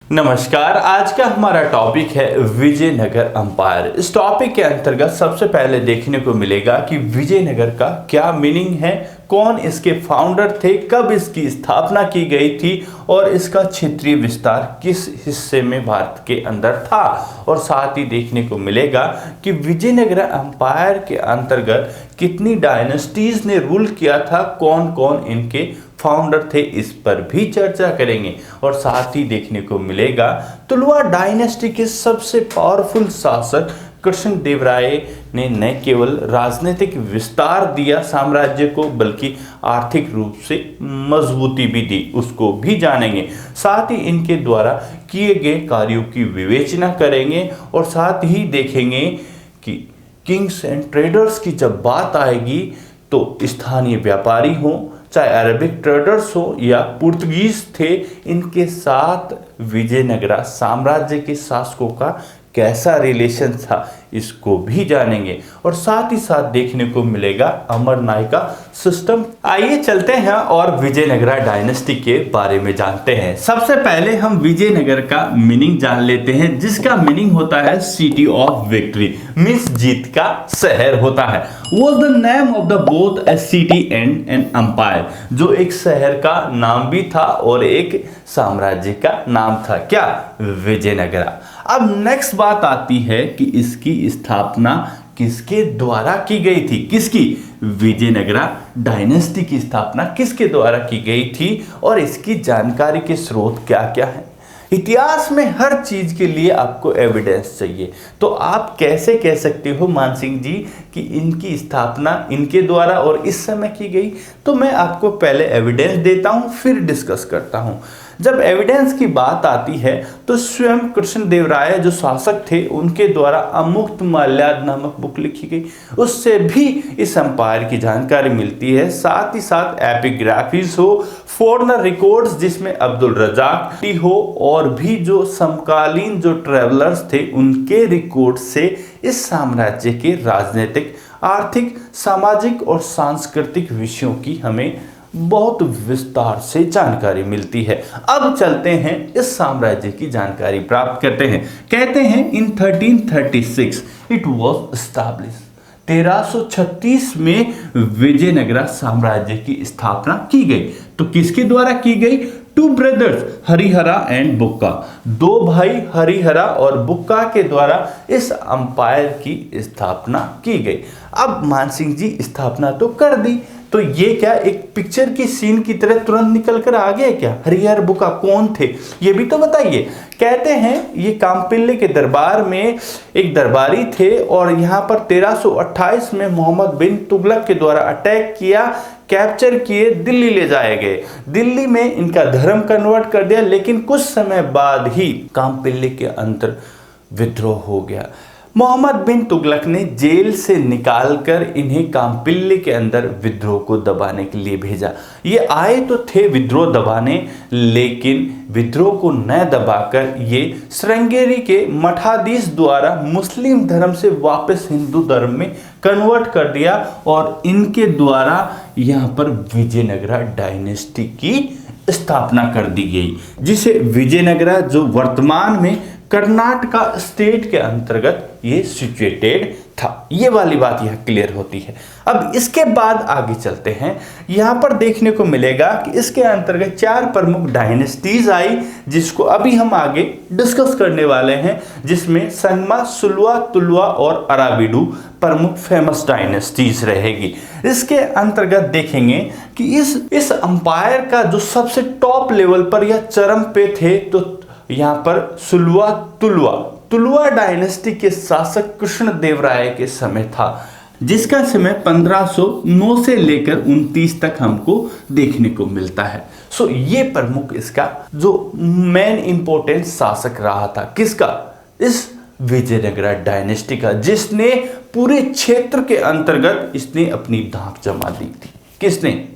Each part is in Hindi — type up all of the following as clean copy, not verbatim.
नमस्कार। आज का हमारा टॉपिक है विजयनगर अंपायर। इस टॉपिक के अंतर्गत सबसे पहले देखने को मिलेगा कि विजयनगर का क्या मीनिंग है, कौन इसके फाउंडर थे, कब इसकी स्थापना की गई थी और इसका क्षेत्रीय विस्तार किस हिस्से में भारत के अंदर था। और साथ ही देखने को मिलेगा कि विजयनगर अंपायर के अंतर्गत कितनी डायनेस्टीज ने रूल किया था, कौन कौन इनके फाउंडर थे, इस पर भी चर्चा करेंगे। और साथ ही देखने को मिलेगा तुलुवा डायनेस्टी के सबसे पावरफुल शासक कृष्णदेवराय ने न केवल राजनीतिक विस्तार दिया साम्राज्य को, बल्कि आर्थिक रूप से मजबूती भी दी, उसको भी जानेंगे। साथ ही इनके द्वारा किए गए कार्यों की विवेचना करेंगे और साथ ही देखेंगे कि किंग्स एंड ट्रेडर्स की जब बात आएगी तो स्थानीय व्यापारी हो, चाहे अरबिक ट्रेडर्स हो या पुर्तगीज थे, इनके साथ विजयनगरा साम्राज्य के शासकों का कैसा रिलेशन था, इसको भी जानेंगे। और साथ ही साथ देखने को मिलेगा अमरनायका सिस्टम। आइए चलते हैं और विजयनगरा डायनेस्टी के बारे में जानते हैं। सबसे पहले हम विजयनगर का मीनिंग जान लेते हैं, जिसका मीनिंग होता है सिटी ऑफ विक्ट्री, मींस जीत का शहर होता है। Was the name of the both a city and an empire, जो एक शहर का नाम भी था और एक साम्राज्य का नाम था, क्या, विजयनगरा। अब नेक्स्ट बात आती है कि इसकी स्थापना किसके द्वारा की गई थी, किसकी, विजयनगरा डायनेस्टी की स्थापना किसके द्वारा की गई थी और इसकी जानकारी के स्रोत क्या क्या है। इतिहास में हर चीज के लिए आपको एविडेंस चाहिए, तो आप कैसे कह सकते हो मान सिंह जी कि इनकी स्थापना इनके द्वारा और इस समय की गई। तो मैं आपको पहले एविडेंस देता हूं, फिर डिस्कस करता हूं। जब एविडेंस की बात आती है तो स्वयं कृष्णदेवराय जो शासक थे, उनके द्वारा अमुक्त माल्याद नामक बुक लिखी गई, उससे भी इस एम्पायर की जानकारी मिलती है। साथ ही साथ एपिग्राफीज हो, फॉरनर रिकॉर्ड्स जिसमें अब्दुल रजाक हो और भी जो समकालीन जो ट्रेवलर्स थे उनके रिकॉर्ड से इस साम्राज्य के राजनीतिक, आर्थिक, सामाजिक और सांस्कृतिक विषयों की हमें बहुत विस्तार से जानकारी मिलती है। अब चलते हैं इस साम्राज्य की जानकारी प्राप्त करते हैं। कहते हैं इन 1336 इट वॉज एस्टैब्लिश, 1336 में विजयनगरा साम्राज्य की स्थापना की गई। तो किसके द्वारा की गई? टू ब्रदर्स हरिहरा एंड बुक्का, दो भाई हरिहरा और बुक्का के द्वारा इस अंपायर की स्थापना की गई। अब मानसिंह जी स्थापना तो कर दी, तो ये क्या एक पिक्चर की सीन की तरह तुरंत निकल कर आ गए क्या? हरिहर बुक्का कौन थे ये भी तो बताइए। कहते हैं ये कामपिल्ले के दरबार में एक दरबारी थे और यहाँ पर 1328 में मोहम्मद बिन तुगलक के द्वारा अटैक किया, कैप्चर किए, दिल्ली ले जाए गए। दिल्ली में इनका धर्म कन्वर्ट कर दिया, लेकिन कुछ समय बाद ही कामपिल्ले के अंदर विद्रोह हो गया। मोहम्मद बिन तुगलक ने जेल से निकालकर इन्हें कामपिल्ले के अंदर विद्रोह को दबाने के लिए भेजा। ये आए तो थे विद्रोह दबाने, लेकिन विद्रोह को न दबाकर ये श्रृंगेरी के मठाधीश द्वारा मुस्लिम धर्म से वापस हिंदू धर्म में कन्वर्ट कर दिया और इनके द्वारा यहाँ पर विजयनगरा डायनेस्टी की स्थापना कर दी गई, जिसे विजयनगरा जो वर्तमान में कर्नाटका स्टेट के अंतर्गत ये सिचुएटेड था। ये वाली बात यह क्लियर होती है। अब इसके बाद आगे चलते हैं। यहाँ पर देखने को मिलेगा कि इसके अंतर्गत 4 प्रमुख डायनेस्टीज आई, जिसको अभी हम आगे डिस्कस करने वाले हैं, जिसमें संगमा, सुलवा, तुलवा और अराबिडू प्रमुख फेमस डायनेस्टीज रहेगी। इसके अंतर्गत देखेंगे कि इस अंपायर का जो सबसे टॉप लेवल पर या चरम पे थे, तो यहाँ पर सुलवा तुलवा डायनेस्टी के शासक कृष्णदेवराय के समय था, जिसका समय 1509 से लेकर 29 तक हमको देखने को मिलता है। सो ये प्रमुख इसका जो मेन इंपॉर्टेंट शासक रहा था, किसका? इस विजयनगरा डायनेस्टी का, जिसने पूरे क्षेत्र के अंतर्गत इसने अपनी धाक जमा दी थी। किसने?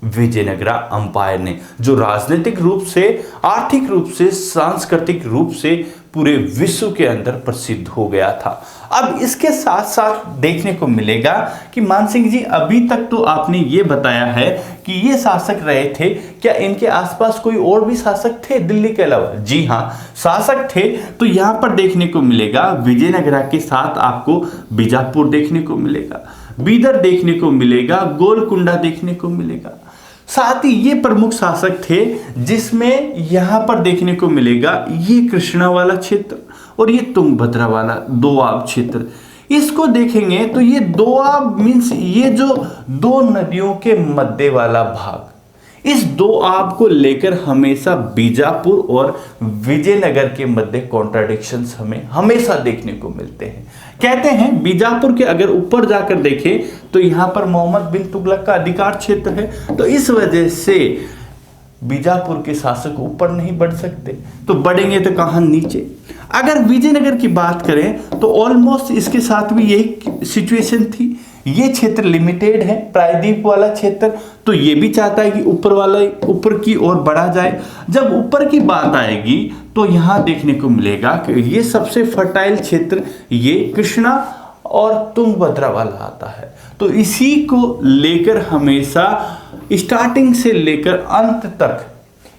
विजयनगरा अंपायर ने, जो राजनीतिक रूप से, आर्थिक रूप से, सांस्कृतिक रूप से पूरे विश्व के अंदर प्रसिद्ध हो गया था। अब इसके साथ साथ देखने को मिलेगा कि मानसिंह जी अभी तक तो आपने ये बताया है कि ये शासक रहे थे, क्या इनके आसपास कोई और भी शासक थे दिल्ली के अलावा? जी हाँ, शासक थे। तो यहां पर देखने को मिलेगा विजयनगरा के साथ आपको बीजापुर देखने को मिलेगा, बीदर देखने को मिलेगा, गोलकुंडा देखने को मिलेगा। साथ ही ये प्रमुख शासक थे जिसमें यहां पर देखने को मिलेगा ये कृष्णा वाला क्षेत्र और ये तुंगभद्रा वाला दोआब क्षेत्र। इसको देखेंगे तो ये दोआब मीन्स ये जो दो नदियों के मध्य वाला भाग, इस दोआब को लेकर हमेशा बीजापुर और विजयनगर के मध्य कॉन्ट्राडिक्शंस हमें हमेशा देखने को मिलते हैं। कहते हैं बीजापुर के अगर ऊपर जाकर देखें तो यहां पर मोहम्मद बिन तुगलक का अधिकार क्षेत्र है, तो इस वजह से बीजापुर के शासक ऊपर नहीं बढ़ सकते, तो बढ़ेंगे तो कहां? नीचे। अगर विजयनगर की बात करें तो ऑलमोस्ट इसके साथ भी यही सिचुएशन थी। ये क्षेत्र लिमिटेड है, प्रायद्वीप वाला क्षेत्र, तो ये भी चाहता है कि ऊपर की ओर बढ़ा जाए। जब ऊपर की बात आएगी तो यहां देखने को मिलेगा कि ये सबसे फर्टाइल क्षेत्र ये कृष्णा और तुंगभद्रा वाला आता है। तो इसी को लेकर हमेशा स्टार्टिंग से लेकर अंत तक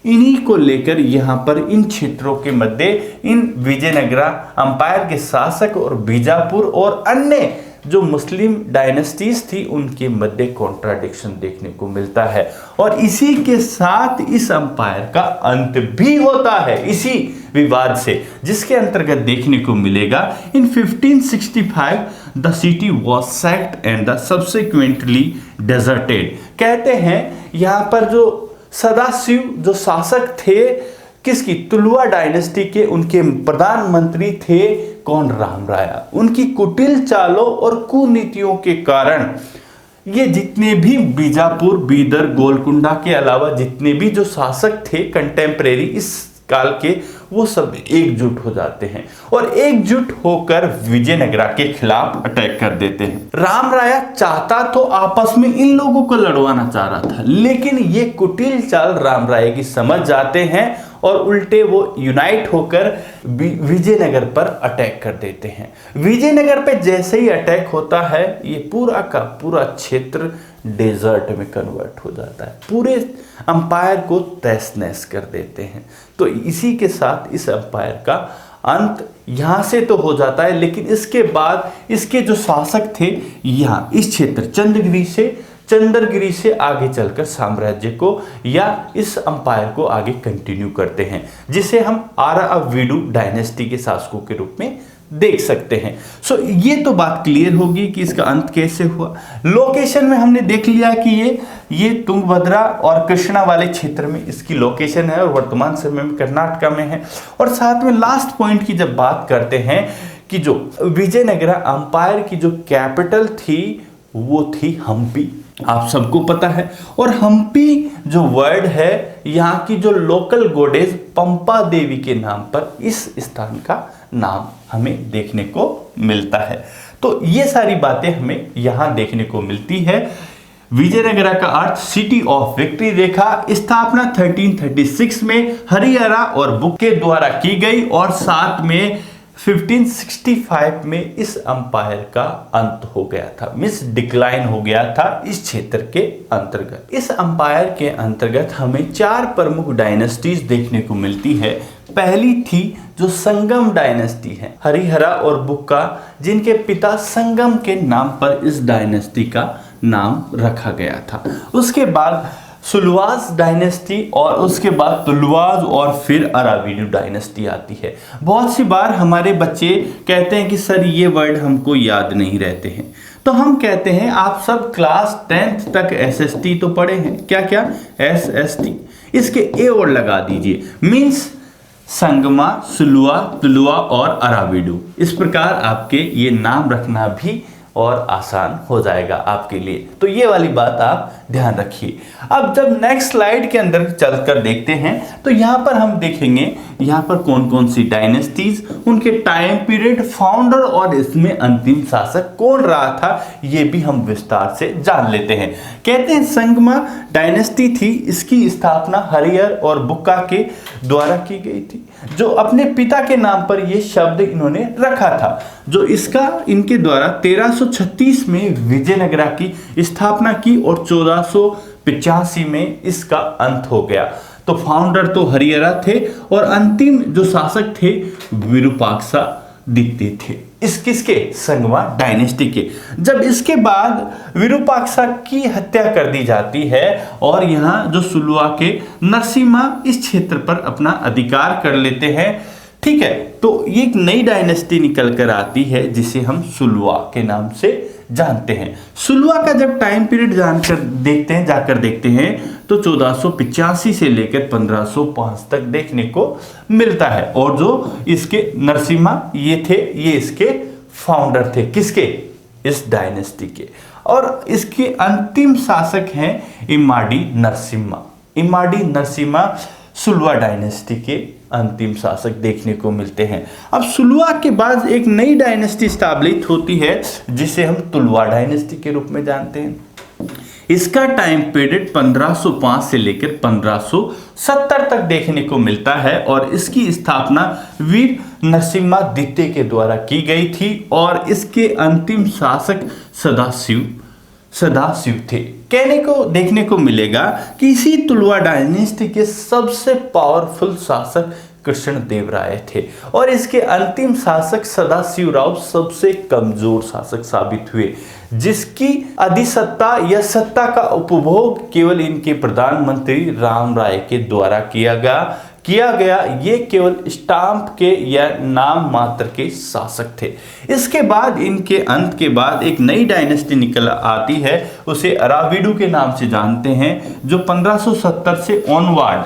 इन्हीं को लेकर यहां पर इन क्षेत्रों के मध्य इन विजयनगरा अंपायर के शासक और बीजापुर और अन्य जो मुस्लिम डायनेस्टीज थी उनके मध्य कॉन्ट्राडिक्शन देखने को मिलता है। और इसी के साथ इस अंपायर का अंत भी होता है इसी विवाद से, जिसके अंतर्गत देखने को मिलेगा इन 1565 the city was sacked and the subsequently deserted. कहते हैं यहां पर जो सदाशिव जो शासक थे किसकी? तुलुवा डायनेस्टी के, उनके प्रधानमंत्री थे कौन? राम राया। उनकी कुटिल चालों और कुनीतियों के कारण ये जितने भी बीजापुर, बीदर, गोलकुंडा के अलावा जितने भी जो शासक थे कंटेम्परेरी इस काल के, वो सब एकजुट हो जाते हैं और एकजुट होकर विजयनगरा के खिलाफ अटैक कर देते हैं। राम राया चाहता तो आपस में इन लोगों को लड़वाना चाह रहा था, लेकिन ये कुटिल चाल राम राय की समझ जाते हैं और उल्टे वो यूनाइट होकर विजयनगर पर अटैक कर देते हैं। विजयनगर पे जैसे ही अटैक होता है ये पूरा का पूरा क्षेत्र डेजर्ट में कन्वर्ट हो जाता है, पूरे अंपायर को तहस नहस कर देते हैं। तो इसी के साथ इस अंपायर का अंत यहां से तो हो जाता है, लेकिन इसके बाद इसके जो शासक थे यहाँ इस क्षेत्र चंद्रगिरी से आगे चलकर साम्राज्य को या इस अंपायर को आगे कंटिन्यू करते हैं, जिसे हम आराविडु डायनेस्टी के शासकों के रूप में देख सकते हैं। सो ये तो बात क्लियर होगी कि इसका अंत कैसे हुआ। लोकेशन में हमने देख लिया कि ये तुंगभद्रा और कृष्णा वाले क्षेत्र में इसकी लोकेशन है और वर्तमान समय में कर्नाटका में है। और साथ में लास्ट पॉइंट की जब बात करते हैं कि जो विजयनगरा अंपायर की जो कैपिटल थी वो थी हम्पी, आप सबको पता है। और हम्पी जो वर्ड है यहाँ की जो लोकल गोडेज पंपा देवी के नाम पर इस स्थान का नाम हमें देखने को मिलता है। तो ये सारी बातें हमें यहाँ देखने को मिलती है। विजयनगरा का अर्थ सिटी ऑफ विक्ट्री रेखा, स्थापना 1336 में हरिहरा और बुक के द्वारा की गई और साथ में 1565 में इस अंपायर का अंत हो गया था, मिस डिक्लाइन हो गया था इस क्षेत्र के अंतर्गत। इस अंपायर के अंतर्गत हमें 4 प्रमुख डायनेस्टीज देखने को मिलती है। पहली थी जो संगम डायनेस्टी है, हरिहरा और बुक्का, जिनके पिता संगम के नाम पर इस डायनेस्टी का नाम रखा गया था। उसके बाद सुलवास डायनेस्टी और उसके बाद तुलवाज और फिर अराविडु डायनेस्टी आती है। बहुत सी बार हमारे बच्चे कहते हैं कि सर ये वर्ड हमको याद नहीं रहते हैं, तो हम कहते हैं आप सब क्लास 10th तक SST तो पढ़े हैं, क्या क्या SST, इसके ए और लगा दीजिए, मीन्स संगमा, सुलवा, तुलवा और अराविडु। इस प्रकार आपके ये नाम रखना भी और आसान हो जाएगा आपके लिए। तो ये वाली बात आप ध्यान रखिए। अब जब नेक्स्ट स्लाइड के अंदर चलकर देखते हैं तो यहाँ पर हम देखेंगे यहाँ पर कौन कौन सी डायनेस्टीज, उनके टाइम पीरियड, फाउंडर और इसमें अंतिम शासक कौन रहा था, ये भी हम विस्तार से जान लेते हैं। कहते हैं संगमा डायनेस्टी थी, इसकी स्थापना हरिहर और बुक्का के द्वारा की गई थी, जो अपने पिता के नाम पर यह शब्द इन्होंने रखा था, जो इसका इनके द्वारा 1336 में विजयनगरा की स्थापना की और 1400 85 में इसका अंत हो गया। तो फाउंडर तो हरिहरा थे और अंतिम जो शासक थे विरूपाक्षादित्य थे। इस किसके? संगमा डायनेस्टी के। जब इसके बाद विरूपाक्षा की हत्या कर दी जाती है और यहाँ जो सुलवा के नरसिम्हा इस क्षेत्र पर अपना अधिकार कर लेते हैं, ठीक है, तो ये एक नई डायनेस्टी निकल कर आती है जिसे हम सुलवा के नाम से जानते हैं। सुलवा का जब टाइम पीरियड जाकर देखते हैं तो 1485 से लेकर 1505 तक देखने को मिलता है। और जो इसके नरसिम्हा ये थे, ये इसके फाउंडर थे। किसके? इस डायनेस्टी के। और इसके अंतिम शासक हैं इम्माडी नरसिम्हा। इम्माडी नरसिम्हा सुलवा डायनेस्टी के अंतिम शासक देखने को मिलते हैं। अब सुलवा के बाद एक नई डायनेस्टी स्टैब्लिश होती है जिसे हम तुलवा डायनेस्टी के रूप में जानते हैं। इसका टाइम पीरियड 1505 से लेकर 1570 तक देखने को मिलता है और इसकी स्थापना वीर नरसिम्हादित्य के द्वारा की गई थी और इसके अंतिम शासक सदाशिव थे। कहने को देखने को मिलेगा कि इसी तुलवा डायनेस्टी के सबसे पावरफुल शासक कृष्णदेवराय थे और इसके अंतिम शासक सदाशिवराव सबसे कमजोर शासक साबित हुए, जिसकी अधिसत्ता या सत्ता का उपभोग केवल इनके प्रधानमंत्री राम राय के द्वारा किया गया। ये केवल स्टाम्प के या नाम मात्र के शासक थे। इसके बाद इनके अंत के बाद एक नई डायनेस्टी निकल आती है, उसे अराविडू के नाम से जानते हैं, जो 1570 से ऑनवर्ड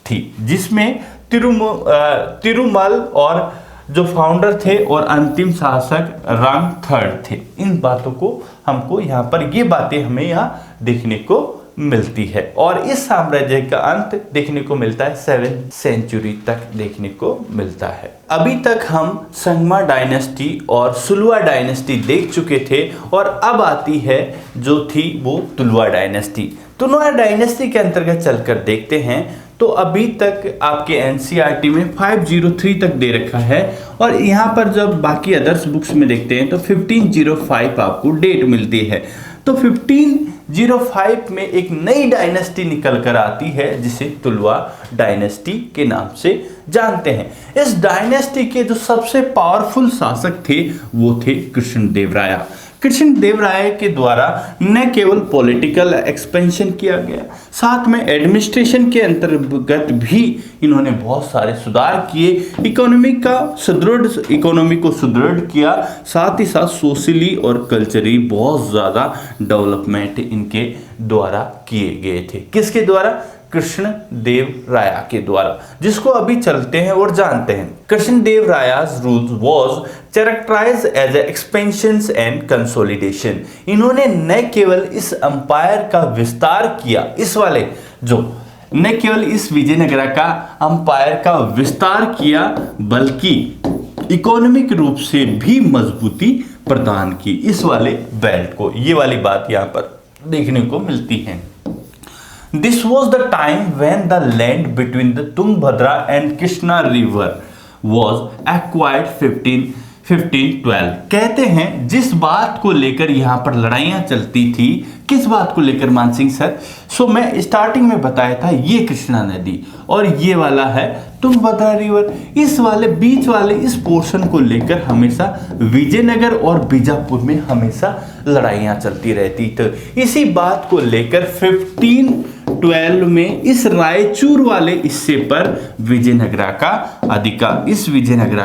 थी, जिसमें तिरुमल और जो फाउंडर थे और अंतिम शासक राम थर्ड थे। इन बातों को हमको यहाँ पर ये बातें हमें यहाँ देखने को मिलती है और इस साम्राज्य का अंत देखने को मिलता है 7th सेंचुरी तक देखने को मिलता है। अभी तक हम संगमा डायनेस्टी और सुलवा डायनेस्टी देख चुके थे और अब आती है जो थी वो तुलवा डायनेस्टी। तुलवा डायनेस्टी के अंतर्गत चलकर देखते हैं तो अभी तक आपके एनसीईआरटी में 503 तक दे रखा है और यहाँ पर जब बाकी अदर्स बुक्स में देखते हैं तो 1505 आपको डेट मिलती है। तो 1505 में एक नई डायनेस्टी निकल कर आती है जिसे तुलवा डायनेस्टी के नाम से जानते हैं। इस डायनेस्टी के जो सबसे पावरफुल शासक थे वो थे कृष्णदेवराय। कृष्णदेवराय के द्वारा न केवल पॉलिटिकल एक्सपेंशन किया गया, साथ में एडमिनिस्ट्रेशन के अंतर्गत भी इन्होंने बहुत सारे सुधार किए, इकोनॉमी को सुदृढ़ किया, साथ ही साथ सोशली और कल्चरली बहुत ज़्यादा डेवलपमेंट इनके द्वारा किए गए थे। किसके द्वारा? कृष्णदेवराय के द्वारा, जिसको अभी चलते हैं और जानते हैं। कृष्णदेवराय's rule was characterized as expansion and consolidation। इन्होंने न केवल इस अंपायर का विस्तार किया, न केवल इस विजयनगरा का अंपायर का विस्तार किया बल्कि इकोनॉमिक रूप से भी मजबूती प्रदान की इस वाले बेल्ट को। ये वाली बात यहाँ पर देखने को मिलती है। This was the time when the land between the Tungabhadra and Krishna river was acquired 1512। कहते हैं जिस बात को लेकर यहाँ पर लड़ाइयाँ चलती थी, किस बात को लेकर मानसिंह सर? मैं स्टार्टिंग में बताया था ये कृष्णा नदी और ये वाला है तुंगभद्रा रिवर। इस वाले बीच वाले इस पोर्शन को लेकर हमेशा विजयनगर और बीजापुर में हमेशा लड़ाइयाँ चलती रहती। तो इसी बात को लेकर 1512 में इस रायचूर वाले हिस्से पर विजयनगरा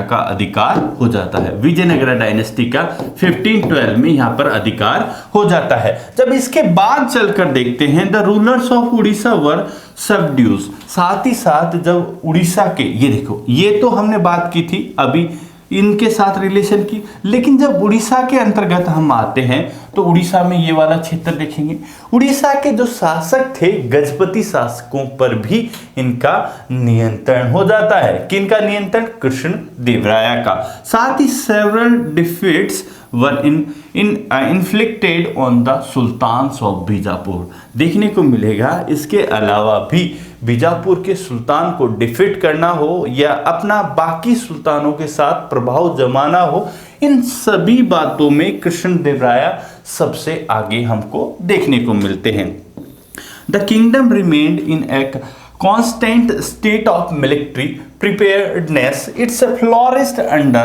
का अधिकार हो जाता है। विजयनगरा डायनेस्टी का 1512 में यहाँ पर अधिकार हो जाता है। जब इसके बाद चलकर देखते हैं द रूलर्स ऑफ उड़ीसा वर सबड्यूज। साथ ही साथ जब उड़ीसा के, ये देखो, ये तो हमने बात की थी अभी इनके साथ रिलेशन की, लेकिन जब उड़ीसा के अंतर्गत हम आते हैं तो उड़ीसा में ये वाला क्षेत्र देखेंगे। उड़ीसा के जो शासक थे गजपति शासकों पर भी इनका नियंत्रण हो जाता है। किनका नियंत्रण? कृष्णदेवराय का। साथ ही several defeats were inflicted on the sultans of Bijapur देखने को मिलेगा। इसके अलावा भी बीजापुर के सुल्तान को डिफीट करना हो या अपना बाकी सुल्तानों के साथ प्रभाव जमाना हो, इन सभी बातों में कृष्णदेवराय सबसे आगे हमको देखने को मिलते हैं। The kingdom remained in A constant state of military preparedness. It's flourished under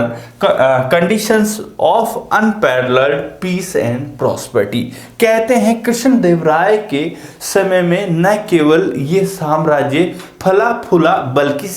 conditions of unparalleled peace and prosperity. कहते हैं कृष्ण देव राय के समय में न केवल ये साम्राज्य फला फूला बल्कि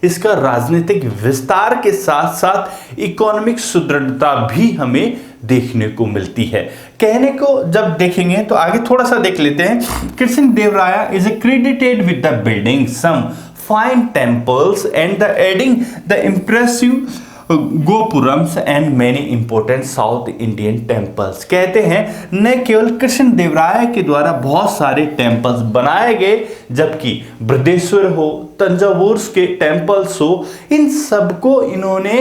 इसका राजनीतिक विस्तार के साथ साथ इकोनॉमिक सुदृढ़ता भी हमें देखने को मिलती है। कहने को जब देखेंगे तो आगे थोड़ा सा देख लेते हैं। Krishna Deva Raya is credited with the building some fine temples and the adding the impressive gopurams and many important South Indian temples. कहते हैं न केवल कृष्ण देव राय के द्वारा बहुत सारे टेम्पल्स बनाए गए, जबकि बृहदेश्वर हो, तंजावुर के टेम्पल्स हो, इन सबको इन्होंने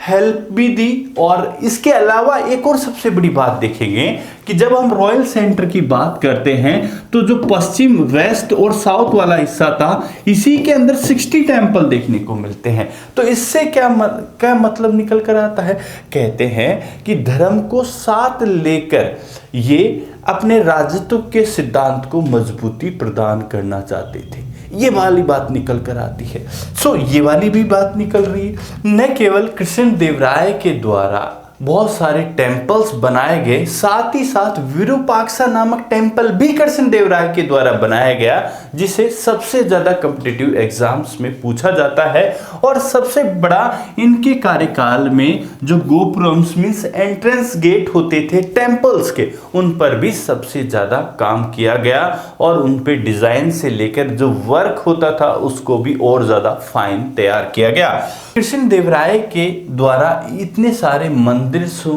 हेल्प भी दी। और इसके अलावा एक और सबसे बड़ी बात देखेंगे कि जब हम रॉयल सेंटर की बात करते हैं तो जो पश्चिम, वेस्ट और साउथ वाला हिस्सा था, इसी के अंदर 60 टेम्पल देखने को मिलते हैं। तो इससे क्या मतलब निकल कर आता है? कहते हैं कि धर्म को साथ लेकर ये अपने राजत्व के सिद्धांत को मजबूती प्रदान करना चाहते थे। ये वाली बात निकल कर आती है। ये वाली भी बात निकल रही है। न केवल कृष्ण देव राय के द्वारा बहुत सारे टेम्पल्स बनाए गए, साथ ही साथ विरूपाक्षा नामक टेम्पल भी कृष्ण देव राय के द्वारा बनाया गया, जिसे सबसे ज्यादा कॉम्पिटिटिव एग्जाम्स में पूछा जाता है। और सबसे बड़ा इनके कार्यकाल में जो गोपुरम्स मींस एंट्रेंस गेट होते थे टेम्पल्स के, उन पर भी सबसे ज्यादा काम किया गया और उन पे डिजाइन से लेकर जो वर्क होता था उसको भी और ज्यादा फाइन तैयार किया गया। कृष्ण देव राय के द्वारा इतने सारे मंदिर हो,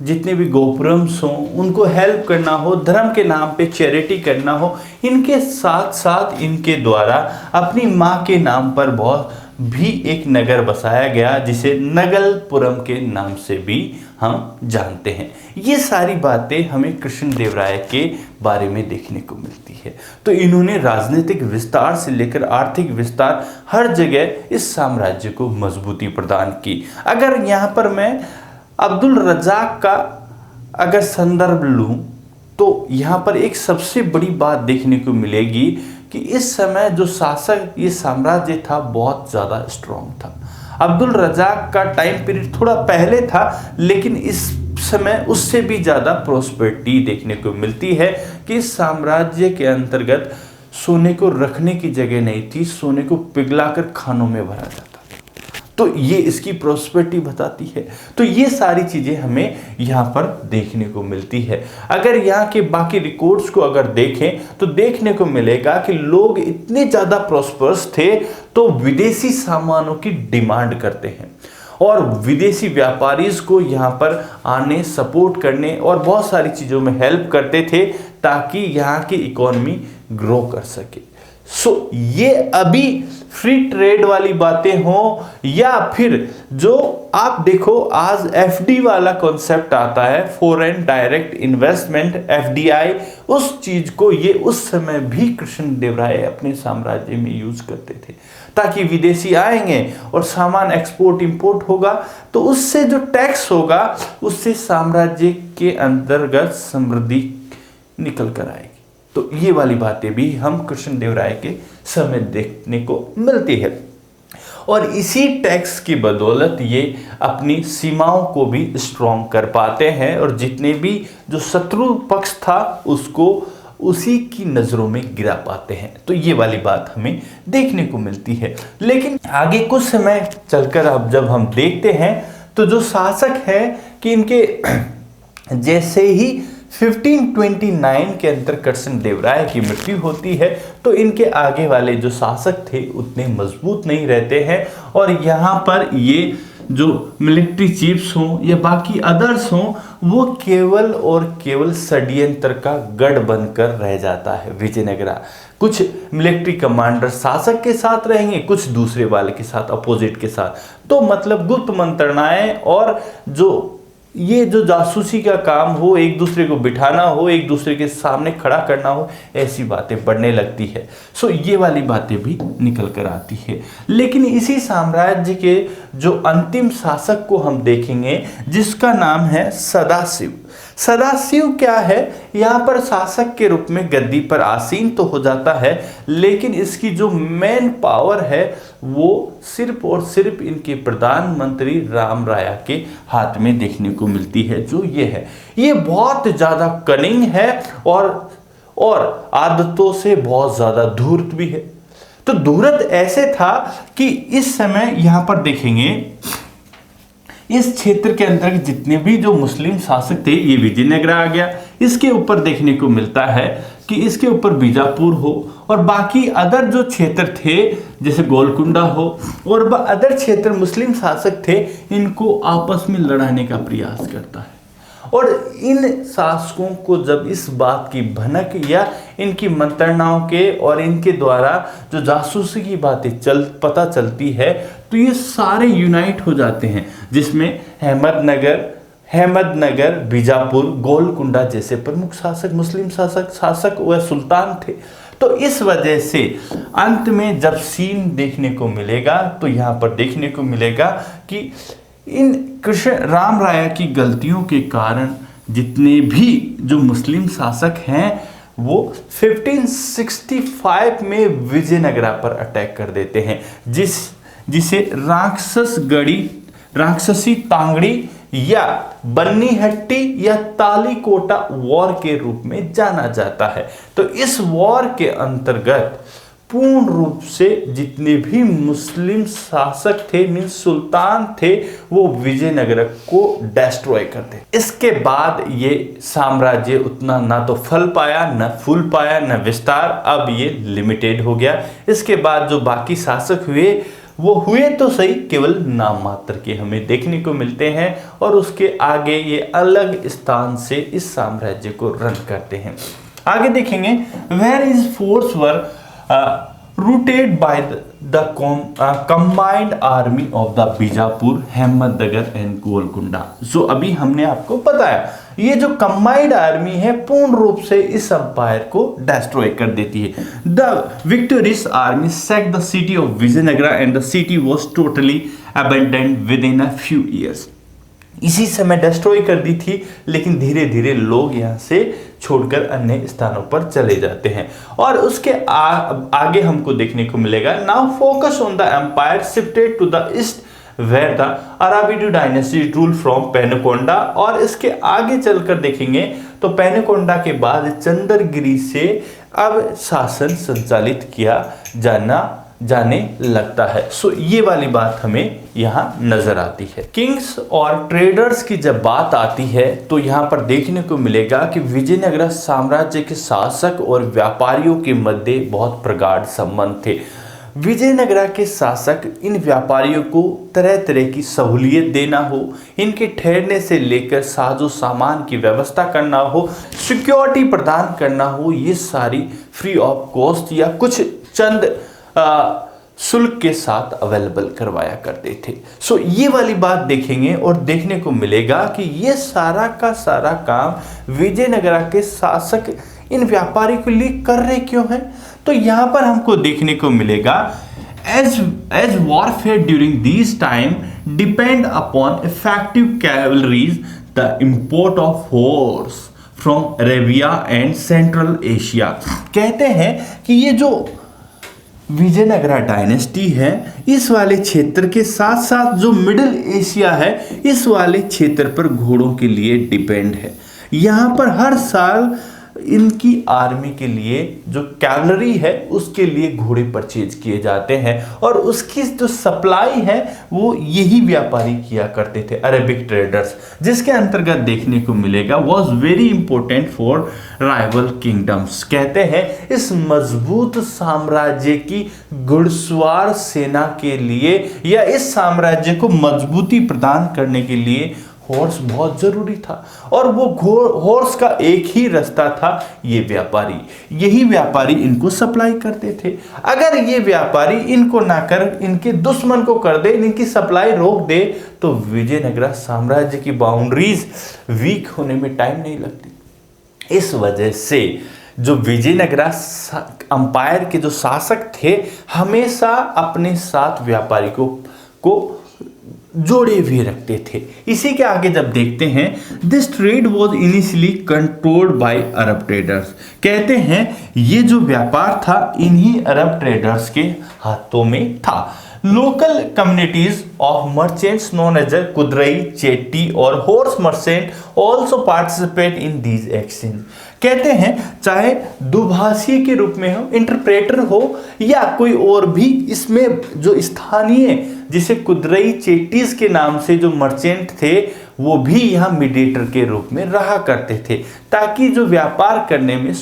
जितने भी गोपुरम्स हो, उनको हेल्प करना हो, धर्म के नाम पे चैरिटी करना हो, इनके साथ साथ इनके द्वारा अपनी माँ के नाम पर बहुत भी एक नगर बसाया गया, जिसे नगलपुरम के नाम से भी हम जानते हैं। ये सारी बातें हमें कृष्ण देव राय के बारे में देखने को मिलती है। तो इन्होंने राजनीतिक विस्तार से लेकर आर्थिक विस्तार हर जगह इस साम्राज्य को मजबूती प्रदान की। अगर यहाँ पर मैं अब्दुल रज़ाक का अगर संदर्भ लूँ तो यहाँ पर एक सबसे बड़ी बात देखने को मिलेगी कि इस समय जो शासक ये साम्राज्य था बहुत ज़्यादा स्ट्रॉन्ग था। अब्दुल रज़ाक का टाइम पीरियड थोड़ा पहले था, लेकिन इस समय उससे भी ज़्यादा प्रोस्पेरिटी देखने को मिलती है कि इस साम्राज्य के अंतर्गत सोने को रखने की जगह नहीं थी, सोने को पिघलाकर खानों में भरा जाता। तो ये इसकी प्रोस्पेरिटी बताती है। तो ये सारी चीज़ें हमें यहाँ पर देखने को मिलती है। अगर यहाँ के बाकी रिकॉर्ड्स को अगर देखें तो देखने को मिलेगा कि लोग इतने ज़्यादा प्रॉस्पर्स थे तो विदेशी सामानों की डिमांड करते हैं और विदेशी व्यापारीज को यहाँ पर आने, सपोर्ट करने और बहुत सारी चीज़ों में हेल्प करते थे ताकि यहाँ की इकोनॉमी ग्रो कर सके। ये अभी फ्री ट्रेड वाली बातें हों या फिर जो आप देखो आज एफडी वाला कॉन्सेप्ट आता है, फॉरेन डायरेक्ट इन्वेस्टमेंट, एफडीआई, उस चीज को ये उस समय भी कृष्ण देव राय अपने साम्राज्य में यूज करते थे ताकि विदेशी आएंगे और सामान एक्सपोर्ट इंपोर्ट होगा तो उससे जो टैक्स होगा उससे साम्राज्य के अंतर्गत समृद्धि निकल कर आएगी। तो ये वाली बातें भी हम कृष्ण देव राय के समय देखने को मिलती है और इसी टैक्स की बदौलत ये अपनी सीमाओं को भी स्ट्रॉन्ग कर पाते हैं और जितने भी जो शत्रु पक्ष था उसको उसी की नज़रों में गिरा पाते हैं। तो ये वाली बात हमें देखने को मिलती है। लेकिन आगे कुछ समय चलकर अब जब हम देखते हैं तो जो शासक है कि इनके जैसे ही 1529 के अंदर कृष्ण देव राय की मृत्यु होती है तो इनके आगे वाले जो शासक थे उतने मजबूत नहीं रहते हैं और यहाँ पर ये जो मिलिट्री चीफ्स हों या बाकी अदर्स हों वो केवल और केवल षड्यंत्र का गढ़ बनकर रह जाता है विजयनगरा। कुछ मिलिट्री कमांडर शासक के साथ रहेंगे, कुछ दूसरे वाले के साथ, अपोजिट के साथ। तो मतलब गुप्त मंत्रणाएं और जो ये जो जासूसी का काम हो, एक दूसरे को बिठाना हो, एक दूसरे के सामने खड़ा करना हो, ऐसी बातें बढ़ने लगती है। ये वाली बातें भी निकल कर आती है। लेकिन इसी साम्राज्य के जो अंतिम शासक को हम देखेंगे जिसका नाम है सदाशिव। सदाशिव क्या है, यहाँ पर शासक के रूप में गद्दी पर आसीन तो हो जाता है, लेकिन इसकी जो मेन पावर है वो सिर्फ और सिर्फ इनके प्रधानमंत्री राम राया के हाथ में देखने को मिलती है। जो ये है, ये बहुत ज़्यादा कनिंग है और आदतों से बहुत ज़्यादा धूर्त भी है। तो धूर्त ऐसे था कि इस समय यहाँ पर देखेंगे, इस क्षेत्र के अंदर जितने भी जो मुस्लिम शासक थे, ये विजयनगर आ गया, इसके ऊपर देखने को मिलता है कि इसके ऊपर बीजापुर हो, और बाकी अदर जो क्षेत्र थे जैसे गोलकुंडा हो और अदर क्षेत्र मुस्लिम शासक थे, इनको आपस में लड़ाने का प्रयास करता है। और इन शासकों को जब इस बात की भनक या इनकी मंत्रणाओं के और इनके द्वारा जो जासूसी की बातें पता चलती है, तो ये सारे यूनाइट हो जाते हैं, जिसमें अहमदनगर, बीजापुर, गोलकुंडा जैसे प्रमुख शासक मुस्लिम शासक व सुल्तान थे। तो इस वजह से अंत में जब सीन देखने को मिलेगा, तो यहाँ पर देखने को मिलेगा कि इन कृष्ण राम राया की गलतियों के कारण जितने भी जो मुस्लिम शासक हैं वो 1565 में विजयनगरा पर अटैक कर देते हैं, जिसे राक्षसी तांगड़ी या बन्नीहट्टी या तालीकोटा वॉर के रूप में जाना जाता है। तो इस वॉर के अंतर्गत पूर्ण रूप से जितने भी मुस्लिम शासक थे, मीन सुल्तान थे, वो विजयनगर को डिस्ट्रॉय कर दे। इसके बाद ये साम्राज्य उतना ना तो फल पाया, न फूल पाया, न विस्तार, अब ये लिमिटेड हो गया। इसके बाद जो बाकी शासक हुए वो हुए तो सही, केवल नाम मात्र के हमें देखने को मिलते हैं, और उसके आगे ये अलग स्थान से इस साम्राज्य को रन करते हैं। आगे देखेंगे, where is force were routed by the combined army of the Bijapur, Ahmednagar and Golconda. जो अभी हमने आपको बताया, ये जो कंबाइंड आर्मी है पूर्ण रूप से इस अंपायर को डिस्ट्रॉय कर देती है। The victorious army sacked the city of Vijayanagara and the city was totally abandoned with in a few years. इसी समय डिस्ट्रॉय कर दी थी, लेकिन धीरे धीरे लोग यहाँ से छोड़कर अन्य स्थानों पर चले जाते हैं। और उसके आगे हमको देखने को मिलेगा, now focus on the empire shifted to the east where the Aravidu dynasty rule from Penukonda. और इसके आगे चलकर देखेंगे तो पेनुकोंडा के बाद चंद्रगिरी से अब शासन संचालित किया जाने लगता है। सो ये वाली बात हमें यहाँ नजर आती है। किंग्स और ट्रेडर्स की जब बात आती है तो यहाँ पर देखने को मिलेगा कि विजयनगर साम्राज्य के शासक और व्यापारियों के मध्य बहुत प्रगाढ़ संबंध थे। विजयनगर के शासक इन व्यापारियों को तरह तरह की सहूलियत देना हो, इनके ठहरने से लेकर साजो सामान की व्यवस्था करना हो, सिक्योरिटी प्रदान करना हो, ये सारी फ्री ऑफ कॉस्ट या कुछ चंद शुल्क के साथ अवेलेबल करवाया करते थे। सो ये वाली बात देखेंगे और देखने को मिलेगा कि ये सारा का सारा काम विजयनगर के शासक इन व्यापारी के लिए कर रहे क्यों हैं। तो यहाँ पर हमको देखने को मिलेगा, as warfare during this time depend upon effective cavalries, the import of horse from Arabia and Central Asia. कहते हैं कि ये जो विजयनगर डायनेस्टी है, इस वाले क्षेत्र के साथ साथ जो मिडिल एशिया है, इस वाले क्षेत्र पर घोड़ों के लिए डिपेंड है। यहाँ पर हर साल इनकी आर्मी के लिए जो कैवलरी है उसके लिए घोड़े परचेज किए जाते हैं, और उसकी जो सप्लाई है वो यही व्यापारी किया करते थे, अरेबिक ट्रेडर्स, जिसके अंतर्गत देखने को मिलेगा was very important for rival kingdoms. कहते हैं इस मजबूत साम्राज्य की घुड़सवार सेना के लिए या इस साम्राज्य को मजबूती प्रदान करने के लिए हॉर्स बहुत जरूरी था, और वो हॉर्स का एक ही रास्ता था, यही व्यापारी इनको सप्लाई करते थे। अगर ये व्यापारी इनको ना कर इनके दुश्मन को कर दे, इनकी सप्लाई रोक दे, तो विजयनगर साम्राज्य की बाउंड्रीज वीक होने में टाइम नहीं लगती। इस वजह से जो विजयनगर अंपायर के जो शासक थे हमेशा अपने साथ व्यापारी को जोड़े हुए रखते थे। इसी के आगे जब देखते हैं, this trade was initially controlled by Arab traders. कहते हैं ये जो व्यापार था इन्हीं अरब ट्रेडर्स के हाथों में था। Local communities of merchants known as kudirai, chetty और horse merchant also participate in these exchange. कहते हैं चाहे दुभाषी के रूप में हो, इंटरप्रेटर हो या कोई और भी, इसमें जो स्थानीय जिसे कुदरई चेट्टीज के नाम से जो मर्चेंट थे वो भी यहाँ मीडिएटर के रूप में रहा करते थे, ताकि जो व्यापार करने में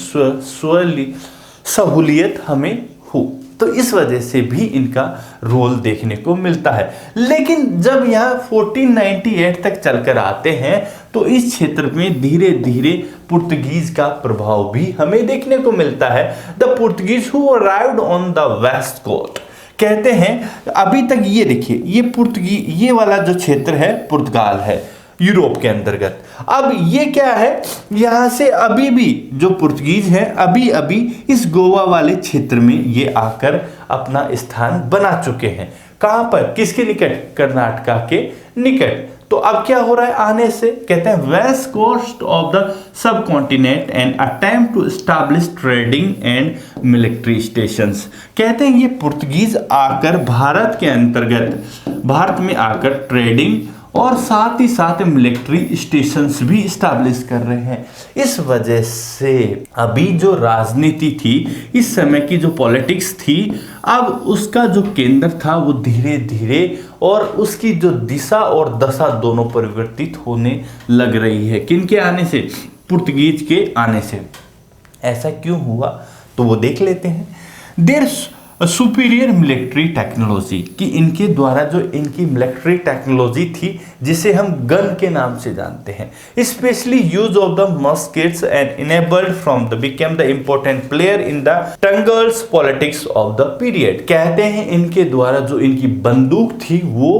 सहूलियत हमें हो। तो इस वजह से भी इनका रोल देखने को मिलता है। लेकिन जब यहाँ 1498 तक चलकर आते हैं तो इस क्षेत्र में धीरे धीरे पुर्तगीज का प्रभाव भी हमें देखने को मिलता है। The Portuguese who arrived on the west coast. कहते हैं अभी तक ये देखिए, ये पुर्तगीज, ये वाला जो क्षेत्र है पुर्तगाल है यूरोप के अंतर्गत। अब ये क्या है, यहां से अभी भी जो पुर्तगीज है अभी अभी इस गोवा वाले क्षेत्र में ये आकर अपना स्थान बना चुके हैं। कहां पर, किसके निकट, कर्नाटका के निकट। तो अब क्या हो रहा है आने से, कहते हैं west coast of the subcontinent and attempt to establish trading and military stations. कहते हैं ये पुर्तगीज आकर भारत के अंतर्गत, भारत में आकर ट्रेडिंग और साथ ही साथ मिलिट्री स्टेशंस भी इस्टेब्लिश कर रहे हैं। इस वजह से अभी जो राजनीति थी, इस समय की जो पॉलिटिक्स थी, अब उसका जो केंद्र था वो धीरे धीरे और उसकी जो दिशा और दशा दोनों परिवर्तित होने लग रही है। किनके आने से, पुर्तगीज के आने से। ऐसा क्यों हुआ तो वो देख लेते हैं। देयर सुपीरियर मिलिट्री टेक्नोलॉजी, कि इनके द्वारा जो इनकी मिलिट्री टेक्नोलॉजी थी जिसे हम गन के नाम से जानते हैं, specially use of the muskets and enabled from the became the important player in the tangles politics of the period. कहते हैं इनके द्वारा जो इनकी बंदूक थी वो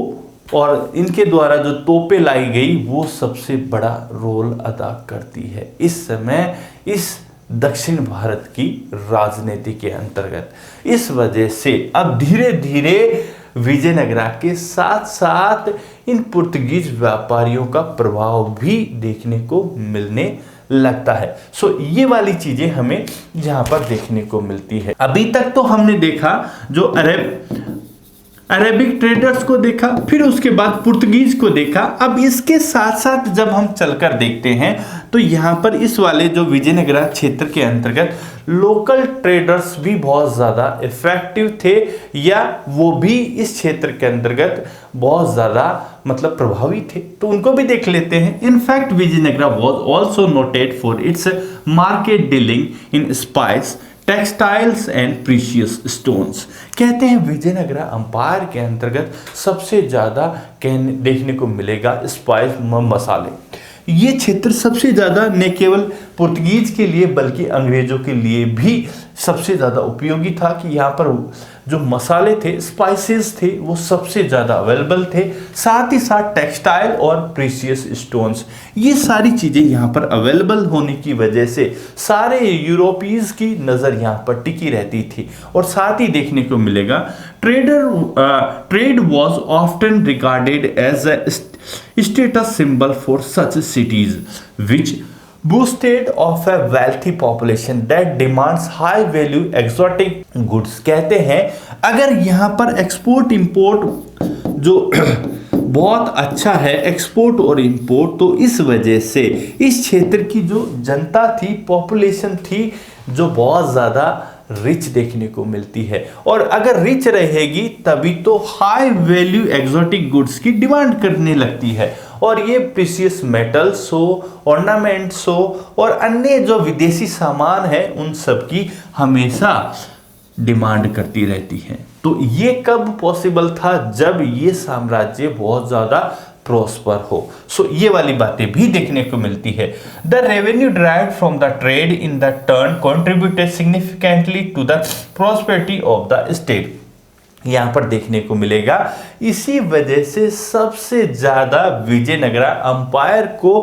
और इनके द्वारा जो तोपें लाई गई वो सबसे बड़ा रोल अदा करती है इस समय इस दक्षिण भारत की राजनीति के अंतर्गत। इस वजह से अब धीरे धीरे विजयनगरा के साथ साथ इन पुर्तगीज व्यापारियों का प्रभाव भी देखने को मिलने लगता है। सो ये वाली चीजें हमें यहाँ पर देखने को मिलती है। अभी तक तो हमने देखा जो अरेबिक ट्रेडर्स को देखा, फिर उसके बाद पुर्तगीज को देखा। अब इसके साथ साथ जब हम चलकर देखते हैं तो यहाँ पर इस वाले जो विजयनगरा क्षेत्र के अंतर्गत लोकल ट्रेडर्स भी बहुत ज़्यादा इफेक्टिव थे, या वो भी इस क्षेत्र के अंतर्गत बहुत ज़्यादा मतलब प्रभावी थे, तो उनको भी देख लेते हैं। In fact Vijayanagara was also noted for its market dealing in spice, textiles and precious stones. कहते हैं विजयनगरा अंपायर के अंतर्गत सबसे ज़्यादा देखने को मिलेगा स्पाइस, मसाले। ये क्षेत्र सबसे ज़्यादा न केवल पुर्तगीज के लिए बल्कि अंग्रेज़ों के लिए भी सबसे ज़्यादा उपयोगी था कि यहाँ पर जो मसाले थे, स्पाइसेस थे, वो सबसे ज़्यादा अवेलेबल थे। साथ ही साथ टेक्सटाइल और प्रीशियस स्टोन्स, ये सारी चीज़ें यहाँ पर अवेलेबल होने की वजह से सारे यूरोपीज की नज़र यहाँ पर टिकी रहती थी। और साथ ही देखने को मिलेगा trade was often regarded as a status symbol for such cities which boosted of a wealthy population that demands high value exotic goods। कहते हैं अगर यहाँ पर एक्सपोर्ट इंपोर्ट जो बहुत अच्छा है, एक्सपोर्ट और इंपोर्ट, तो इस वजह से इस क्षेत्र की जो जनता थी, पॉपुलेशन थी, जो बहुत ज़्यादा रिच देखने को मिलती है। और अगर रिच रहेगी तभी तो हाई वैल्यू एक्सोटिक गुड्स की डिमांड करने लगती है, और ये प्रीशियस मेटल्स हो, ऑर्नामेंट्स हो और अन्य जो विदेशी सामान है उन सब की हमेशा डिमांड करती रहती है। तो ये कब पॉसिबल था, जब ये साम्राज्य बहुत ज़्यादा प्रॉस्पर हो। सो ये वाली बातें भी देखने को मिलती है। The revenue derived from the trade in the turn contributed significantly to the prosperity of the state. यहाँ पर देखने को मिलेगा इसी वजह से सबसे ज़्यादा विजयनगरा अंपायर को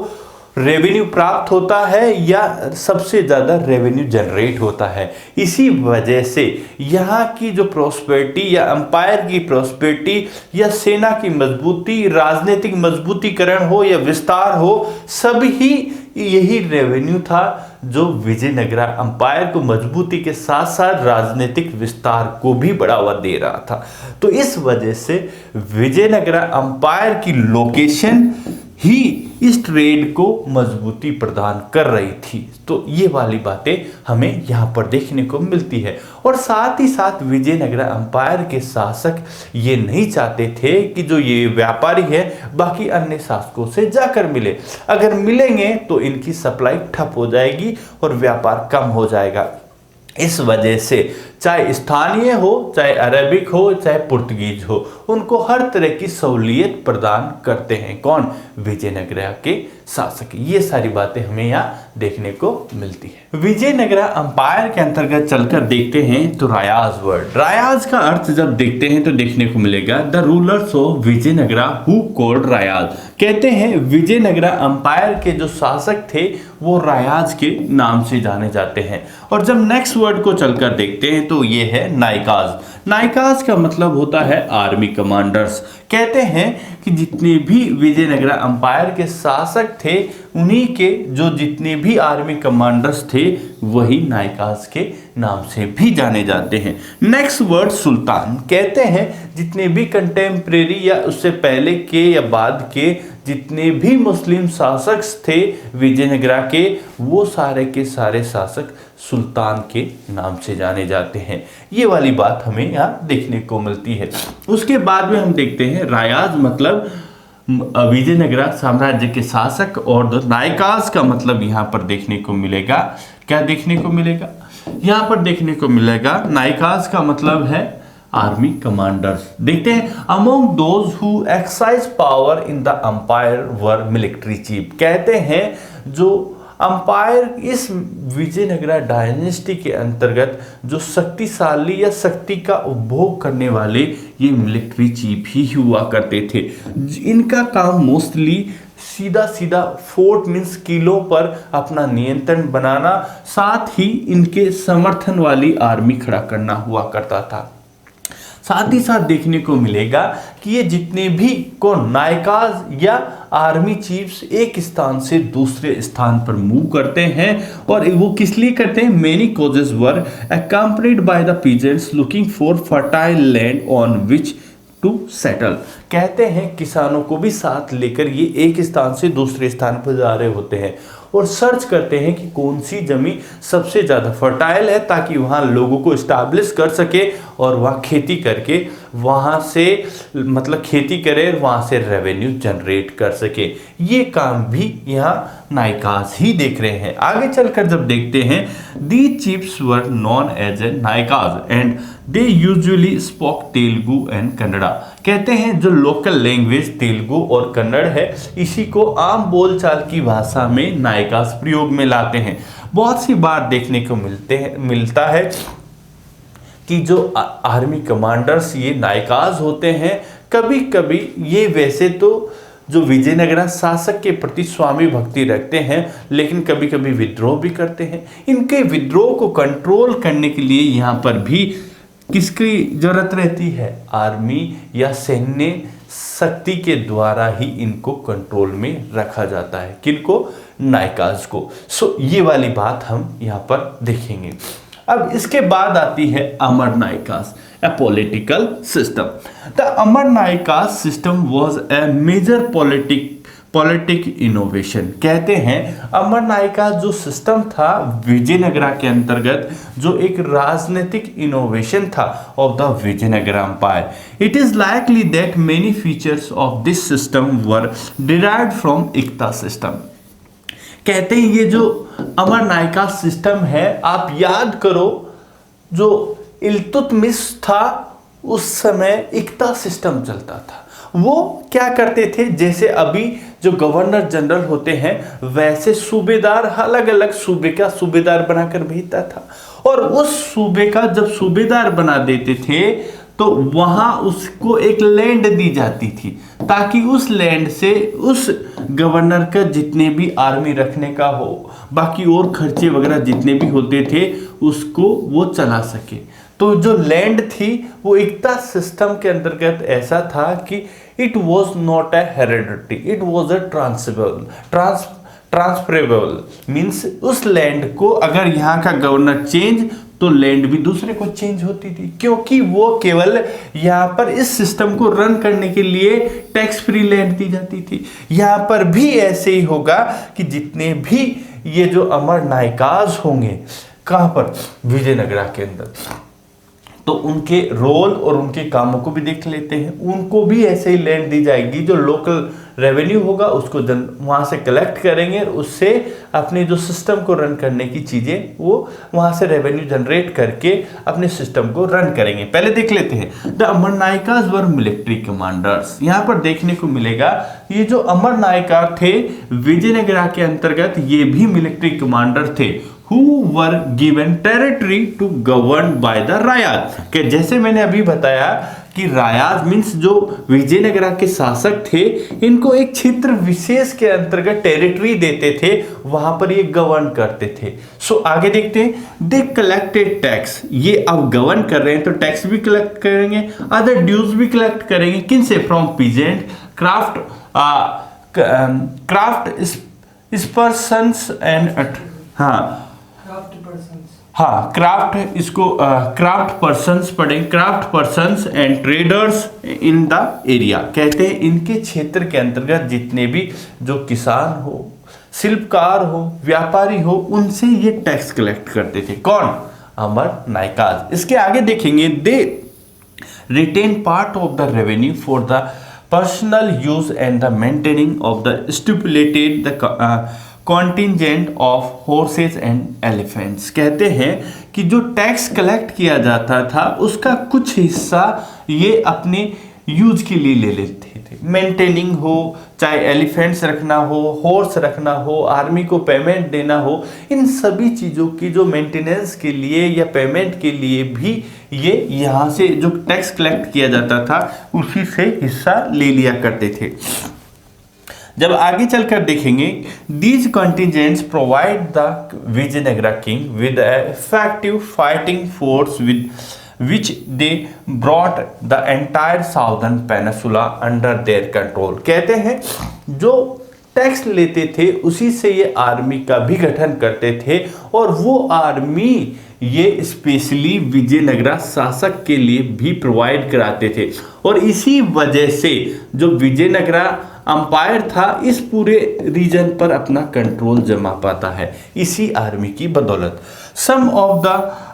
रेवेन्यू प्राप्त होता है या सबसे ज़्यादा रेवेन्यू जनरेट होता है। इसी वजह से यहाँ की जो प्रॉस्पेरिटी या अंपायर की प्रॉस्पेरिटी या सेना की मजबूती, राजनीतिक मजबूतीकरण हो या विस्तार हो, सभी यही रेवेन्यू था जो विजयनगरा अंपायर को मजबूती के साथ साथ राजनीतिक विस्तार को भी बढ़ावा दे रहा था। तो इस वजह से विजयनगरा अंपायर की लोकेशन ही इस ट्रेड को मजबूती प्रदान कर रही थी। तो ये वाली बातें हमें यहाँ पर देखने को मिलती है। और साथ ही साथ विजयनगरा अंपायर के शासक ये नहीं चाहते थे कि जो ये व्यापारी है बाकी अन्य शासकों से जाकर मिले। अगर मिलेंगे तो इनकी सप्लाई ठप हो जाएगी और व्यापार कम हो जाएगा। इस वजह से चाहे स्थानीय हो, चाहे अरबिक हो, चाहे पुर्तगीज हो, उनको हर तरह की सहूलियत प्रदान करते हैं। कौन? विजयनगरा के शासक। ये सारी बातें हमें यहाँ देखने को मिलती है। विजयनगरा अंपायर के अंतर्गत चलकर देखते हैं तो रायाज वर्ड, रायाज का अर्थ जब देखते हैं तो देखने को मिलेगा the rulers of Vijayanagara who called Rayas. कहते हैं विजयनगरा अंपायर के जो शासक थे वो रायाज के नाम से जाने जाते हैं। और जब नेक्स्ट वर्ड को चलकर देखते हैं तो ये है नायकाज। नायकाज का मतलब होता है आर्मी कमांडर्स। कहते हैं कि जितने भी विजयनगरा अंपायर के शासक थे उन्हीं के जो जितने भी आर्मी कमांडर्स थे वही नायकाज के नाम से भी जाने जाते हैं। नेक्स्ट वर्ड सुल्तान। कहते हैं जितने भी कंटेम्प्रेरी या उससे पहले के या बाद के जितने भी मुस्लिम शासक थे विजयनगरा के, वो सारे के सारे शासक सुल्तान के नाम से जाने जाते हैं। ये वाली बात हमें यहाँ देखने को मिलती है। उसके बाद में हम देखते हैं रायाज मतलब विजयनगरा साम्राज्य के शासक, और नायकाज का मतलब यहाँ पर देखने को मिलेगा, क्या देखने को मिलेगा? यहाँ पर देखने को मिलेगा नायकाज का मतलब है आर्मी कमांडर्स। देखते हैं among those who exercise power in the umpire were military chief. कहते हैं जो अंपायर इस विजयनगरा डायनेस्टी के अंतर्गत जो शक्तिशाली या शक्ति का उपभोग करने वाले ये मिलिट्री चीफ ही हुआ करते थे। इनका काम मोस्टली सीधा सीधा फोर्ट मीन्स किलों पर अपना नियंत्रण बनाना, साथ ही इनके समर्थन वाली आर्मी खड़ा करना हुआ करता था। साथ ही साथ देखने को मिलेगा कि ये जितने भी नायकाज या आर्मी चीफ्स एक स्थान से दूसरे स्थान पर मूव करते हैं, और वो किस लिए करते हैं? Many causes were accompanied by the peasants looking for fertile land on which to settle. कहते हैं किसानों को भी साथ लेकर ये एक स्थान से दूसरे स्थान पर जा रहे होते हैं और सर्च करते हैं कि कौन सी जमीन सबसे ज़्यादा फर्टाइल है ताकि वहाँ लोगों को इस्टेब्लिश कर सके और वहाँ खेती करके वहाँ से मतलब खेती करे, वहाँ से रेवेन्यू जनरेट कर सके। ये काम भी यहाँ नायकाज ही देख रहे हैं। आगे चलकर जब देखते हैं the chiefs were known as a nayakas and they usually spoke Telugu and Kannada. कहते हैं जो लोकल लैंग्वेज तेलुगु और कन्नड़ है इसी को आम बोलचाल की भाषा में नायकाज प्रयोग में लाते हैं। बहुत सी बार देखने को मिलता है कि जो आर्मी कमांडर्स ये नायकाज होते हैं, कभी कभी ये वैसे तो जो विजयनगरा शासक के प्रति स्वामी भक्ति रखते हैं लेकिन कभी कभी विद्रोह भी करते हैं। इनके विद्रोह को कंट्रोल करने के लिए यहाँ पर भी किसकी जरूरत रहती है? आर्मी या सैन्य शक्ति के द्वारा ही इनको कंट्रोल में रखा जाता है। किनको? नायकाज को। सो ये वाली बात हम यहाँ पर देखेंगे। अब इसके बाद आती है अमर नायकाज, a political system. The Amar Naika system was a major politic innovation. कहते हैं अमर नायका जो सिस्टम था विजयनगरा के अंतर्गत जो एक राजनीतिक इनोवेशन था of the Vijayanagara empire. It is likely that many features of this system were derived from iqta system. कहते हैं ये जो अमर नायका सिस्टम है, आप याद करो जो इल्तुतमिश था उस समय इक्ता सिस्टम चलता था। वो क्या करते थे, जैसे अभी जो गवर्नर जनरल होते हैं वैसे सूबेदार अलग अलग सूबे का सूबेदार बनाकर भेजता था, और उस सूबे का जब सूबेदार बना देते थे तो वहां उसको एक लैंड दी जाती थी ताकि उस लैंड से उस गवर्नर का जितने भी आर्मी रखने का हो, बाकी और खर्चे वगैरह जितने भी होते थे उसको वो चला सके। तो जो लैंड थी वो एकता सिस्टम के अंतर्गत ऐसा था कि it was not a heredity, it was a transferable means उस लैंड को अगर यहाँ का गवर्नर चेंज तो लैंड भी दूसरे को चेंज होती थी, क्योंकि वो केवल यहाँ पर इस सिस्टम को रन करने के लिए टैक्स फ्री लैंड दी जाती थी। यहाँ पर भी ऐसे ही होगा कि जितने भी ये जो अमर नायकाज होंगे कहाँ पर, विजयनगरा के अंदर, तो उनके रोल और उनके कामों को भी देख लेते हैं। उनको भी ऐसे ही लैंड दी जाएगी, जो लोकल रेवेन्यू होगा उसको वहाँ से कलेक्ट करेंगे और उससे अपने जो सिस्टम को रन करने की चीज़ें वो वहाँ से रेवेन्यू जनरेट करके अपने सिस्टम को रन करेंगे। पहले देख लेते हैं the Amar नायकाज were military commanders. यहाँ पर देखने को मिलेगा ये जो अमर नायका थे विजयनगरा के अंतर्गत, ये भी मिलिट्री कमांडर थे who were given territory to govern by the रायाज। कि जैसे मैंने अभी बताया कि रायाज मीन्स जो विजयनगरा के शासक थे, इनको एक क्षेत्र विशेष के अंतर्गत टेरिटरी देते थे, वहां पर ये गवर्न करते थे। सो आगे देखते हैं, दे कलेक्टेड टैक्स। ये अब गवर्न कर रहे हैं तो टैक्स भी कलेक्ट करेंगे, अदर ड्यूज भी कलेक्ट करेंगे। किन से? From peasant, craftspersons and craft, इसको क्राफ्ट पर्सन्स पढ़ें, craftspersons and traders in the area. कहते हैं इनके क्षेत्र के अंतर्गत जितने भी जो किसान हो, शिल्पकार हो, व्यापारी हो, उनसे ये टैक्स कलेक्ट करते थे। कौन? अमर नायकाज। इसके आगे देखेंगे, they retain part of the revenue for the personal use and the maintaining of the stipulated the contingent of horses and elephants. कहते हैं कि जो टैक्स कलेक्ट किया जाता था उसका कुछ हिस्सा ये अपने यूज के लिए ले लेते थे। मेंटेनिंग हो, चाहे एलिफेंट्स रखना हो, हॉर्स रखना हो, आर्मी को पेमेंट देना हो, इन सभी चीज़ों की जो मेंटेनेंस के लिए या पेमेंट के लिए भी ये यहाँ से जो टैक्स कलेक्ट किया जाता था उसी से हिस्सा ले लिया करते थे। जब आगे चलकर देखेंगे, these contingents provide the Vijayanagara king with effective fighting force with which they brought the entire southern peninsula under their control. कहते हैं जो टैक्स लेते थे उसी से ये आर्मी का भी गठन करते थे और वो आर्मी ये स्पेशली विजयनगरा शासक के लिए भी प्रोवाइड कराते थे और इसी वजह से जो विजयनगरा अंपायर था इस पूरे रीजन पर अपना कंट्रोल जमा पाता है इसी आर्मी की बदौलत। Some of the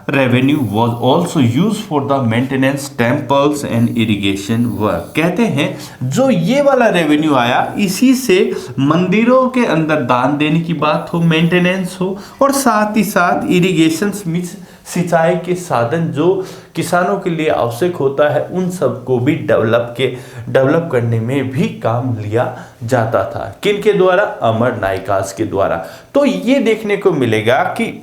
revenue was also used for the maintenance temples and irrigation work. कहते हैं जो ये वाला रेवेन्यू आया इसी से मंदिरों के अंदर दान देने की बात हो, मेंटेनेंस हो और साथ ही साथ इरिगेशन मींस सिंचाई के साधन जो किसानों के लिए आवश्यक होता है उन सब को भी डेवलप करने में भी काम लिया जाता था। किनके द्वारा? अमर नायकाज के द्वारा। तो ये देखने को मिलेगा कि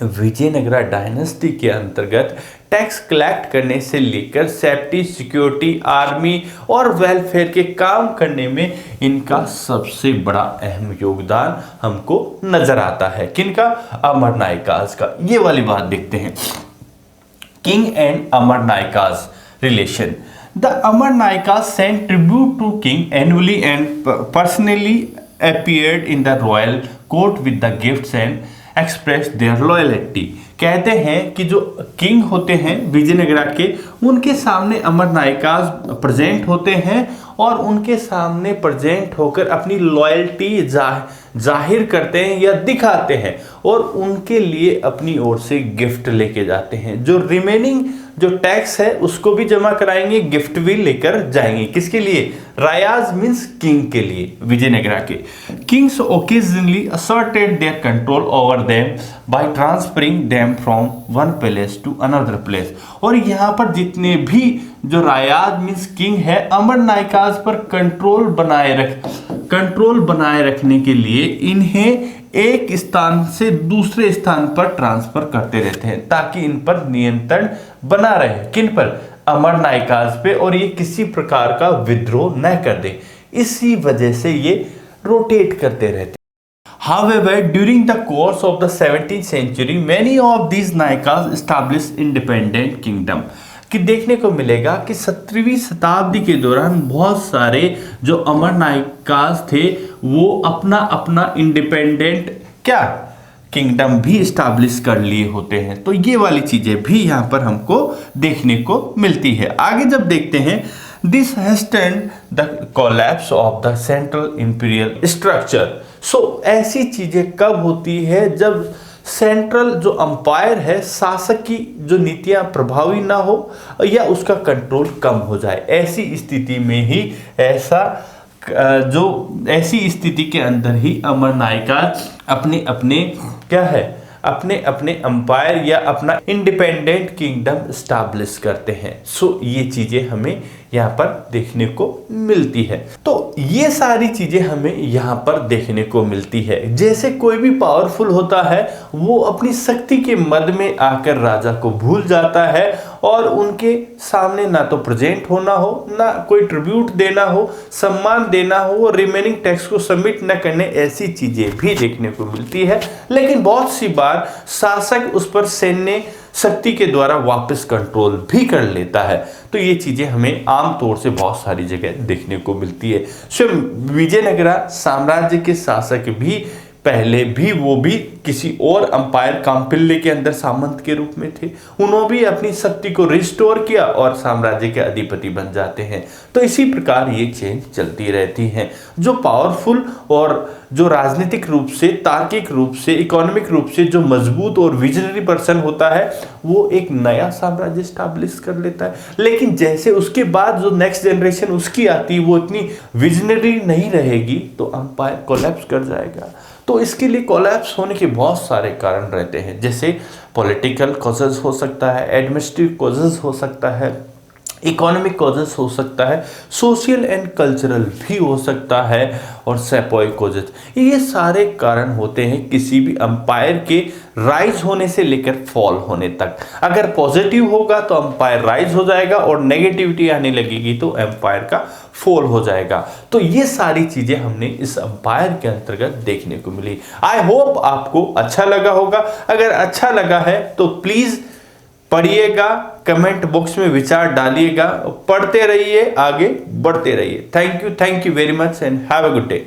विजयनगरा डायनेस्टी के अंतर्गत टैक्स कलेक्ट करने से लेकर सेफ्टी, सिक्योरिटी, आर्मी और वेलफेयर के काम करने में इनका सबसे बड़ा अहम योगदान हमको नजर आता है। किनका? अमर नायकाज का। ये वाली बात देखते हैं, king and Amar nayakas relation. The Amar nayakas sent tribute to king annually and personally appeared in the royal court with the gifts and express their loyalty. कहते हैं कि जो किंग होते हैं विजयनगरा के उनके सामने अमर नायकाज प्रेजेंट होते हैं और उनके सामने प्रेजेंट होकर अपनी लॉयल्टी जाहिर करते हैं या दिखाते हैं और उनके लिए अपनी ओर से गिफ्ट लेके जाते हैं। जो रिमेनिंग जो टैक्स है उसको भी जमा कराएंगे, गिफ्ट भी लेकर जाएंगे। किसके लिए? रायाज मीन्स किंग के लिए, विजयनगरा के। Kings occasionally asserted their control over them by transferring them from one place to another place. और यहाँ पर जितने भी जो रायाज मीन्स किंग है अमर नायकाज पर कंट्रोल बनाए रखने के लिए इन्हें एक स्थान से दूसरे स्थान पर ट्रांसफर करते रहते हैं ताकि इन पर नियंत्रण बना रहे। किन पर? अमर नायकाज पे और ये किसी प्रकार का विद्रोह न कर दे, इसी वजह से ये रोटेट करते रहते। However, during the course of the 17th century, many of these नायकाज established independent kingdom। कि देखने को मिलेगा कि 17वीं शताब्दी के दौरान बहुत सारे जो अमर नायकाज थे वो अपना अपना इंडिपेंडेंट क्या किंगडम भी स्टैब्लिश कर लिए होते हैं। तो ये वाली चीजें भी यहाँ पर हमको देखने को मिलती है। आगे जब देखते हैं, this hastened the collapse of the central imperial structure. So ऐसी चीजें कब होती है जब सेंट्रल जो अंपायर है, शासक की जो नीतियां प्रभावी ना हो या उसका कंट्रोल कम हो जाए। ऐसी स्थिति में ही ऐसी स्थिति के अंदर ही अमर नायकाज अपने अपने क्या है अपने अपने अंपायर या अपना इंडिपेंडेंट किंगडम स्टैब्लिश करते हैं। सो ये चीजें हमें यहाँ पर देखने को मिलती है। तो ये सारी चीजें हमें यहाँ पर देखने को मिलती है। जैसे कोई भी पावरफुल होता है वो अपनी शक्ति के मद में आकर राजा को भूल जाता है और उनके सामने ना तो प्रेजेंट होना हो, ना कोई ट्रिब्यूट देना हो, सम्मान देना हो, रिमेनिंग टैक्स को सबमिट न करने, ऐसी चीजें भी देखने को मिलती है। लेकिन बहुत सी बार शासक उस पर सैन्य शक्ति के द्वारा वापस कंट्रोल भी कर लेता है। तो ये चीजें हमें आमतौर से बहुत सारी जगह देखने को मिलती है। स्वयं विजयनगरा साम्राज्य के शासक भी पहले भी वो भी किसी और अंपायर काम्पिल्ले के अंदर सामंत के रूप में थे। उन्होंने भी अपनी शक्ति को रिस्टोर किया और साम्राज्य के अधिपति बन जाते हैं। तो इसी प्रकार ये चेंज चलती रहती हैं। जो पावरफुल और जो राजनीतिक रूप से, तार्किक रूप से, इकोनॉमिक रूप से जो मजबूत और विजनरी पर्सन होता है वो एक नया साम्राज्य स्टैब्लिश कर लेता है। लेकिन जैसे उसके बाद जो नेक्स्ट जनरेशन उसकी आती है वो इतनी विजनरी नहीं रहेगी तो अंपायर कोलैप्स कर जाएगा। तो इसके लिए कोलैप्स होने के बहुत सारे कारण रहते हैं। जैसे पॉलिटिकल कॉजेज हो सकता है, एडमिनिस्ट्रेटिव कॉजेज हो सकता है, इकोनॉमिक कॉजेज हो सकता है, सोशल एंड कल्चरल भी हो सकता है और सेपोइक कॉजेज। ये सारे कारण होते हैं किसी भी अंपायर के राइज होने से लेकर फॉल होने तक। अगर पॉजिटिव होगा तो अंपायर राइज हो जाएगा और नेगेटिविटी आने लगेगी तो एम्पायर का फॉल हो जाएगा। तो ये सारी चीजें हमने इस अंपायर के अंतर्गत देखने को मिली। आई होप आपको अच्छा लगा होगा। अगर अच्छा लगा है तो प्लीज पढ़िएगा, कमेंट बॉक्स में विचार डालिएगा, पढ़ते रहिए, आगे बढ़ते रहिए। Thank you very much and have a good day.